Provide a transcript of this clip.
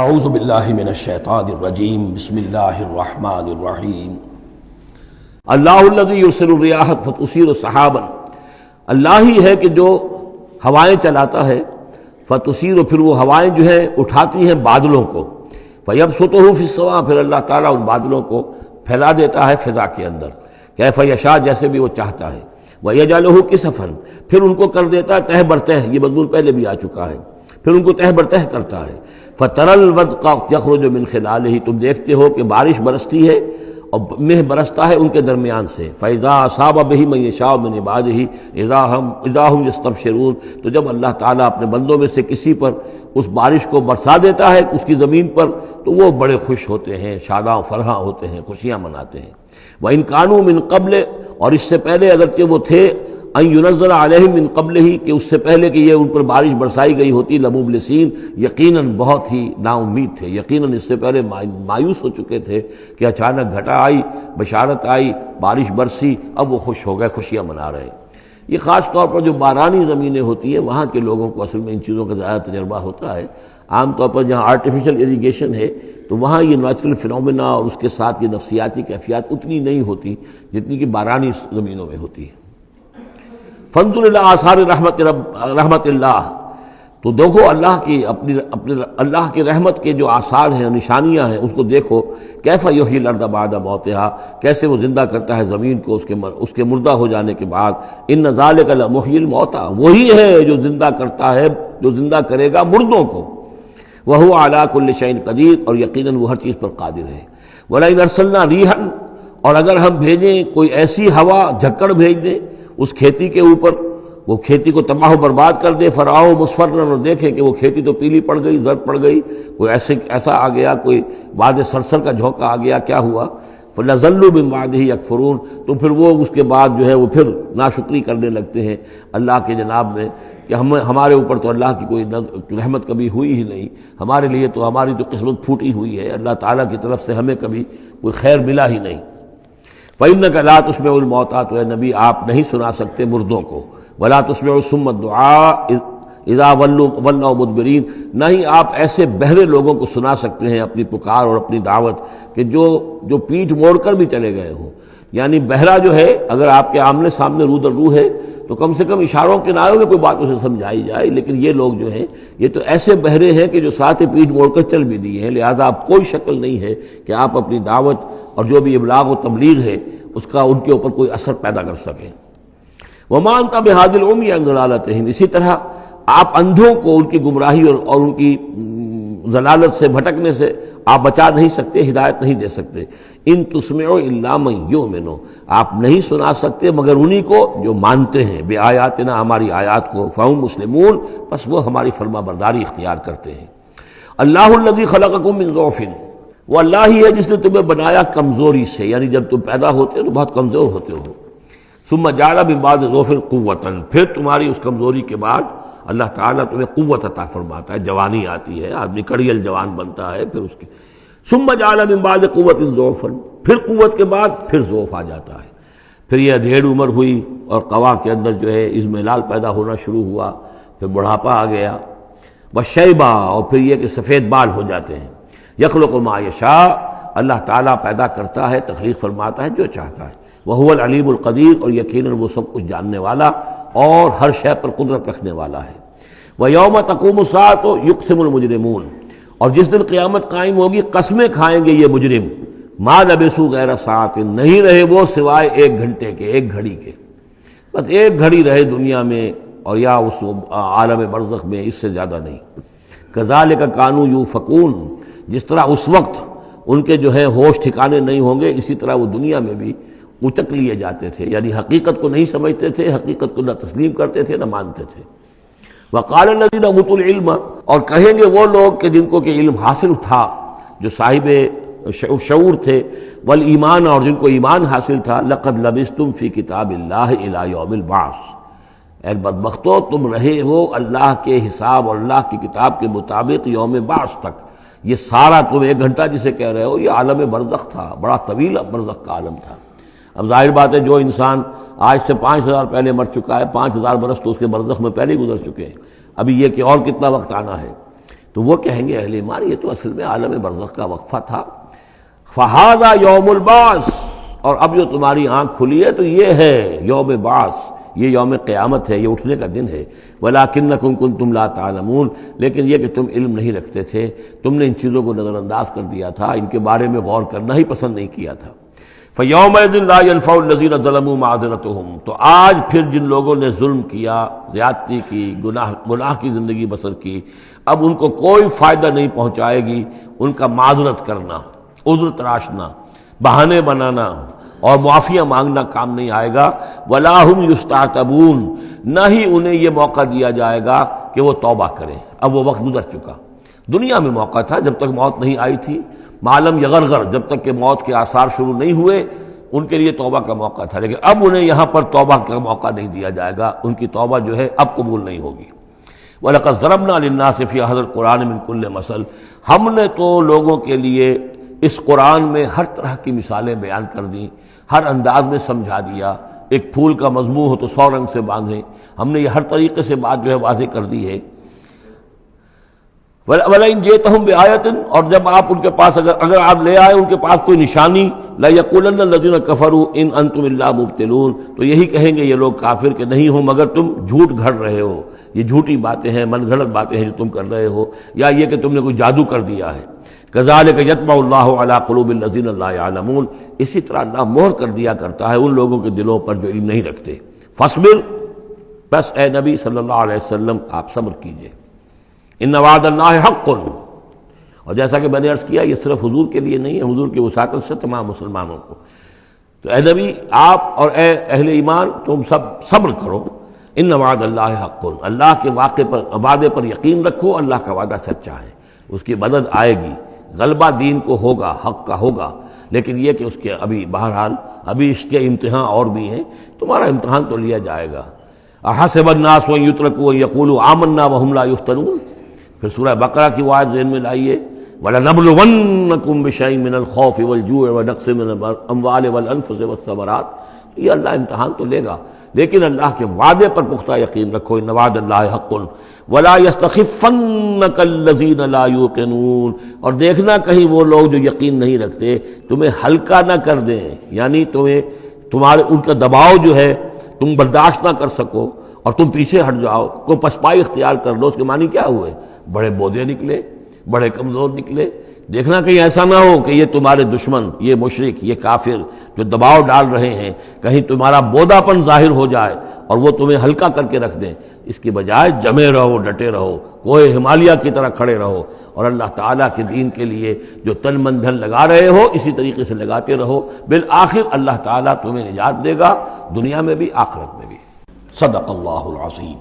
اعوذ باللہ من الشیطان الرجیم بسم اللہ الرحمن الرحیم اللہ الذی یرسل الریاح فتثیر سحابا، اللہ ہی ہے کہ جو ہوائیں چلاتا ہے، فتثیر، پھر وہ ہوائیں جو ہیں اٹھاتی ہیں بادلوں کو، فیبسطہ فی السماء، پھر اللہ تعالیٰ ان بادلوں کو پھیلا دیتا ہے فضا کے اندر، کیف یشاء، جیسے بھی وہ چاہتا ہے، ویجعلہ کسفا، پھر ان کو کر دیتا ہے تہ برتہ، یہ مضمون پہلے بھی آ چکا ہے، پھر ان کو تہ برتہ کرتا ہے، فَتَرَى الْوَدْقَ يَخْرُجُ مِنْ خِلَالِهِ، تم دیکھتے ہو کہ بارش برستی ہے اور مہ برستا ہے ان کے درمیان سے، فَإِذَا أَصَابَ بِهِ مَن يَشَاءُ مِنْ عِبَادِهِ إِذَا هُمْ يَسْتَبْشِرُونَ، تو جب اللہ تعالیٰ اپنے بندوں میں سے کسی پر اس بارش کو برسا دیتا ہے اس کی زمین پر، تو وہ بڑے خوش ہوتے ہیں، شاداں فرحاں ہوتے ہیں، خوشیاں مناتے ہیں۔ وَإِنْ كَانُوا مِنْ قَبْلِ، اور اس سے پہلے اگرچہ وہ تھے، ان ينزل علیہم من قبلہ، کہ اس سے پہلے کہ یہ ان پر بارش برسائی گئی ہوتی، لمبلسین، یقیناً بہت ہی نا امید تھے، یقیناً اس سے پہلے مایوس ہو چکے تھے کہ اچانک گھٹا آئی، بشارت آئی، بارش برسی، اب وہ خوش ہو گئے، خوشیاں منا رہے۔ یہ خاص طور پر جو بارانی زمینیں ہوتی ہیں وہاں کے لوگوں کو اصل میں ان چیزوں کا زیادہ تجربہ ہوتا ہے۔ عام طور پر جہاں آرٹیفیشل اریگیشن ہے تو وہاں یہ نیچرل فنومینا اور اس کے ساتھ یہ نفسیاتی کیفیات اتنی نہیں ہوتی جتنی کہ بارانی زمینوں میں ہوتی ہے۔ فانظر الی آثار رحمت اللہ، تو دیکھو اللہ کی اپنی اللہ کی رحمت کے جو آثار ہیں، نشانیاں ہیں، اس کو دیکھو، کیف یحیی الارض بعد موتہا، کیسے وہ زندہ کرتا ہے زمین کو اس کے مردہ ہو جانے کے بعد۔ ان ذالک لمحیی الموتیٰ، وہی ہے جو زندہ کرتا ہے، جو زندہ کرے گا مردوں کو۔ وہو علی کل شیء قدیر، اور یقیناً وہ ہر چیز پر قادر ہے۔ ولئن ارسلنا ریحا، اور اگر ہم بھیجیں کوئی ایسی ہوا، جھکڑ بھیج دیں اس کھیتی کے اوپر، وہ کھیتی کو تباہ و برباد کر دے، فراؤ مصفرا، اور دیکھیں کہ وہ کھیتی تو پیلی پڑ گئی، زرد پڑ گئی، کوئی ایسا آ گیا، کوئی باد سرسر کا جھونکا آ گیا، کیا ہوا؟ فَلَظَلُّوا مِن بَعْدِهِ يَكْفُرُونَ، تو پھر وہ اس کے بعد جو ہے وہ پھر ناشکری کرنے لگتے ہیں اللہ کے جناب میں، کہ ہمارے اوپر تو اللہ کی کوئی رحمت کبھی ہوئی ہی نہیں، ہمارے لیے تو ہماری تو قسمت پھوٹی ہوئی ہے، اللہ تعالیٰ کی طرف سے ہمیں کبھی کوئی خیر ملا ہی نہیں۔ فَإِنَّكَ لَا تُسْمِعُ الْمَوْتَىٰ، تو اے نبی آپ نہیں سنا سکتے مردوں کو، وَلَا تُسْمِعُ الصُّمَّ الدُّعَاءَ اِذَا وَلَّوْا مُدْبِرِينَ، نہ ہی آپ ایسے بہرے لوگوں کو سنا سکتے ہیں اپنی پکار اور اپنی دعوت کہ جو پیٹھ موڑ کر بھی چلے گئے ہوں۔ یعنی بہرا جو ہے اگر آپ کے آمنے سامنے رو در رو ہے تو کم سے کم اشاروں کے نائوں میں کوئی بات اسے سمجھائی جائے، لیکن یہ لوگ جو ہیں یہ تو ایسے بہرے ہیں کہ جو ساتھ پیٹھ موڑ کر چل بھی دیے ہیں، لہذا اب کوئی شکل نہیں ہے کہ آپ اپنی دعوت اور جو بھی ابلاغ و تبلیغ ہے اس کا ان کے اوپر کوئی اثر پیدا کر سکیں۔ وَمَا أَنْتَ بِهَادِ الْعُمْيِ عَنْ ضَلَالَتِهِمْ، اسی طرح آپ اندھوں کو ان کی گمراہی اور ان کی ضلالت سے، بھٹکنے سے آپ بچا نہیں سکتے، ہدایت نہیں دے سکتے۔ ان تسمع الا من یؤمن، آپ نہیں سنا سکتے مگر انہی کو جو مانتے ہیں، بآیاتنا، ہماری آیات کو، فہم مسلمون، بس وہ ہماری فرما برداری اختیار کرتے ہیں۔ اللہ الذی خلقکم من ضعف، وہ اللہ ہی ہے جس نے تمہیں بنایا کمزوری سے، یعنی جب تم پیدا ہوتے ہو تو بہت کمزور ہوتے ہو، ثم جعل من بعد ضعف قوۃ، پھر تمہاری اس کمزوری کے بعد اللہ تعالیٰ تمہیں قوت عطا فرماتا ہے، جوانی آتی ہے، آدمی کڑیل جوان بنتا ہے، پھر اس کے ثم جعل من بعد قوۃ ضعفا، پھر قوت کے بعد پھر ضعف آ جاتا ہے، پھر یہ ادھیڑ عمر ہوئی اور قوا کے اندر جو ہے اضمحلال پیدا ہونا شروع ہوا، پھر بڑھاپا آ گیا، والشیبہ، اور پھر یہ کہ سفید بال ہو جاتے ہیں۔ یخلق ما یشاء، اللہ تعالیٰ پیدا کرتا ہے، تخلیق فرماتا ہے جو چاہتا ہے، وہو العلیم القدیر، اور یقیناً وہ سب کچھ جاننے والا اور ہر شے پر قدرت رکھنے والا ہے۔ وَيَوْمَ تَقُومُ السَّاعَةُ يُقْسِمُ الْمُجْرِمُونَ، اور جس دن قیامت قائم ہوگی قسمیں کھائیں گے یہ مجرم، مَا لَبِثُوا غَيْرَ سَاعَةٍ، نہیں رہے وہ سوائے ایک گھنٹے کے، ایک گھڑی کے، بس ایک گھڑی رہے دنیا میں اور یا اس عالم برزخ میں، اس سے زیادہ نہیں۔ كَذَلِكَ كَانُوا يُؤْفَكُونَ، جس طرح اس وقت ان کے جو ہے ہوش ٹھکانے نہیں ہوں گے، اسی طرح وہ دنیا میں بھی اچک لیے جاتے تھے، یعنی حقیقت کو نہیں سمجھتے تھے، حقیقت کو نہ تسلیم کرتے تھے نہ مانتے تھے۔ وقال الذين اوتوا العلم، اور کہیں گے وہ لوگ کہ جن کو کہ علم حاصل تھا، جو صاحب شعور تھے، والایمان، اور جن کو ایمان حاصل تھا، لقد لبثتم فی کتاب اللہ الی یوم البعث، اے بدبختو تم رہے ہو اللہ کے حساب اور اللہ کی کتاب کے مطابق یوم بعث تک۔ یہ سارا تم ایک گھنٹہ جسے کہہ رہے ہو یہ عالم برزخ تھا، بڑا طویل برزخ کا عالم تھا۔ اب ظاہر بات ہے جو انسان آج سے 5000 پہلے مر چکا ہے، 5000 برس تو اس کے برزخ میں پہلے ہی گزر چکے ہیں، ابھی یہ کہ اور کتنا وقت آنا ہے۔ تو وہ کہیں گے اہل ایمان یہ تو اصل میں عالم برزخ کا وقفہ تھا. فہذا یوم البعث، اور اب جو تمہاری آنکھ کھلی ہے تو یہ ہے یوم بعث، یہ یوم قیامت ہے، یہ اٹھنے کا دن ہے. وَلَٰكِنَّكُمْ كُنتُمْ لَا تَعْلَمُونَ، لیکن یہ کہ تم علم نہیں رکھتے تھے، تم نے ان چیزوں کو نظر انداز کر دیا تھا، ان کے بارے میں غور کرنا ہی پسند نہیں کیا تھا. فَيَوْمَئِذٍ لَا يَنفَعُ الَّذِينَ ظَلَمُوا مَعْذِرَتُهُمْ، تو آج پھر جن لوگوں نے ظلم کیا، زیادتی کی، گناہ کی زندگی بسر کی، اب ان کو کوئی فائدہ نہیں پہنچائے گی ان کا معذرت کرنا، عذر تراشنا، بہانے بنانا اور معافیاں مانگنا کام نہیں آئے گا. وَلَا هُمْ يُسْتَعْتَبُونَ، نہ ہی انہیں یہ موقع دیا جائے گا کہ وہ توبہ کریں. اب وہ وقت گزر چکا. دنیا میں موقع تھا جب تک موت نہیں آئی تھی، معلم یغرغر جب تک کہ موت کے آثار شروع نہیں ہوئے ان کے لیے توبہ کا موقع تھا، لیکن اب انہیں یہاں پر توبہ کا موقع نہیں دیا جائے گا، ان کی توبہ جو ہے اب قبول نہیں ہوگی. وَلَقَدْ ضَرَبْنَا لِلنَّاسِ فِي هَذَا الْقُرْآنِ مِنْ كُلِّ مَثَلٍ، ہم نے تو لوگوں کے لیے اس قرآن میں ہر طرح کی مثالیں بیان کر دیں، ہر انداز میں سمجھا دیا. ایک پھول کا مضمون ہو تو 100 رنگ سے باندھیں، ہم نے یہ ہر طریقے سے بات جو ہے واضح کر دی ہے. وَلَئِنْ جِئْتَهُمْ بِآيَةٍ، اور جب آپ ان کے پاس اگر آپ لے آئے ان کے پاس کوئی نشانی، لَيَقُولَنَّ الَّذِينَ كَفَرُوا إِنْ أَنْتُمْ إِلَّا مُبْطِلُونَ، تو یہی کہیں گے یہ لوگ کافر کہ نہیں ہو مگر تم جھوٹ گھڑ رہے ہو، یہ جھوٹی باتیں ہیں، من گھڑت باتیں ہیں جو تم کر رہے ہو، یا یہ کہ تم نے کوئی جادو کر دیا ہے. كَذَلِكَ يَطْبَعُ اللَّهُ عَلَىٰ قُلُوبِ الَّذِينَ لَا يَعْلَمُونَ، اسی طرح اللہ مہر کر دیا کرتا ہے ان لوگوں کے دلوں پر جو علم نہیں رکھتے. فَاصْبِرْ، بس اے نبی صلی اللہ علیہ وسلم آپ صبر کیجئے. إِنَّ وَعْدَ اللَّهِ حَقٌّ، اور جیسا کہ میں نے عرض کیا یہ صرف حضور کے لیے نہیں ہے، حضور کی وساطت سے تمام مسلمانوں کو. تو اے نبی آپ اور اے اہل ایمان تم سب صبر کرو. ان وعد اللہ حق، اللہ کے وعدے پر یقین رکھو، اللہ کا وعدہ سچا ہے، اس کی مدد آئے گی، غلبہ دین کو ہوگا، حق کا ہوگا. لیکن یہ کہ اس کے ابھی بہرحال ابھی اس کے امتحان اور بھی ہیں، تمہارا امتحان تو لیا جائے گا. احسب الناس ان یترکوا ان یقولوا آمنا وهم لا یفتنون. پھر سورہ بقرہ کی آیت ذہن میں لائیے، وَلَنَبْلُوَنَّكُمْ بِشَيْءٍ مِّنَ الْخَوْفِ وَالْجُوعِ وَنَقْصٍ مِّنَ الْأَمْوَالِ وَالْأَنفُسِ وَالثَّمَرَاتِ. یہ اللہ امتحان تو لے گا، لیکن اللہ کے وعدے پر پختہ یقین رکھو. ان وعد اللہ حق ولا يستخفنك الذين لا يوقنون، اور دیکھنا کہیں وہ لوگ جو یقین نہیں رکھتے تمہیں ہلکا نہ کر دیں، یعنی تمہارے ان کا دباؤ جو ہے تم برداشت نہ کر سکو اور تم پیچھے ہٹ جاؤ، کوئی پسپائی اختیار کر لو. اس کے معنی کیا ہوئے؟ بڑے بودے نکلے، بڑے کمزور نکلے. دیکھنا کہیں ایسا نہ ہو کہ یہ تمہارے دشمن، یہ مشرک، یہ کافر جو دباؤ ڈال رہے ہیں، کہیں تمہارا بودا پن ظاہر ہو جائے اور وہ تمہیں ہلکا کر کے رکھ دیں. اس کی بجائے جمے رہو، ڈٹے رہو، کوہ ہمالیہ کی طرح کھڑے رہو، اور اللہ تعالیٰ کے دین کے لیے جو تن من دھن لگا رہے ہو اسی طریقے سے لگاتے رہو. بالآخر اللہ تعالیٰ تمہیں نجات دے گا، دنیا میں بھی آخرت میں بھی. صدق اللہ العظیم.